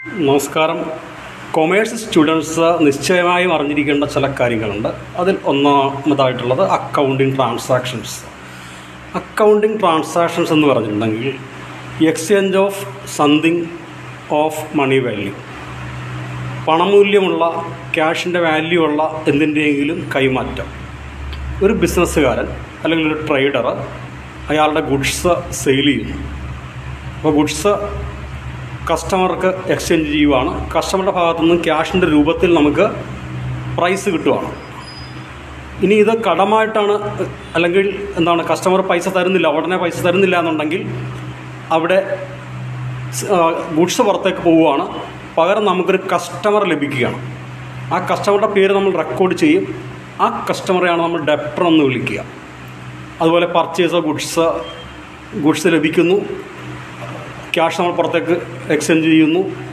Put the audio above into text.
നമസ്കാരം. Commerce students നിശ്ചയമായും അറിഞ്ഞിരിക്കേണ്ട ചില കാര്യങ്ങളുണ്ട്. അതിൽ ഒന്നാമതായിട്ടുള്ളത് അക്കൗണ്ടിങ് ട്രാൻസാക്ഷൻസ്. അക്കൗണ്ടിങ് ട്രാൻസാക്ഷൻസ് എന്ന് പറഞ്ഞിട്ടുണ്ടെങ്കിൽ exchange of something of money value, പണമൂല്യമുള്ള ക്യാഷിൻ്റെ വാല്യൂ ഉള്ള എന്തിൻ്റെയെങ്കിലും കൈമാറ്റം. ഒരു ബിസിനസ്സുകാരൻ അല്ലെങ്കിൽ ഒരു ട്രേഡർ അയാളുടെ ഗുഡ്സ് സെയിൽ ചെയ്യുന്നു. അപ്പോൾ ഗുഡ്സ് കസ്റ്റമർക്ക് എക്സ്ചേഞ്ച് ചെയ്യുവാണ്. കസ്റ്റമറുടെ ഭാഗത്തു നിന്നും ക്യാഷിൻ്റെ രൂപത്തിൽ നമുക്ക് പ്രൈസ് കിട്ടുവാണ്. ഇനി ഇത് കടമായിട്ടാണ്, അല്ലെങ്കിൽ കസ്റ്റമർ പൈസ തരുന്നില്ല, ഉടനെ പൈസ തരുന്നില്ല എന്നുണ്ടെങ്കിൽ അവിടെ ഗുഡ്സ് പുറത്തേക്ക് പോവുകയാണ്. പകരം നമുക്കൊരു കസ്റ്റമർ ലഭിക്കുകയാണ്. ആ കസ്റ്റമറുടെ പേര് നമ്മൾ റെക്കോർഡ് ചെയ്യും. ആ കസ്റ്റമറെയാണ് നമ്മൾ ഡെപ്റ്റർ എന്ന് വിളിക്കുക. അതുപോലെ പർച്ചേസ് ഗുഡ്സ് ലഭിക്കുന്നു, ക്യാഷ് നമ്മൾ പുറത്തേക്ക് എക്സ്ചേഞ്ച് ചെയ്യുന്നു.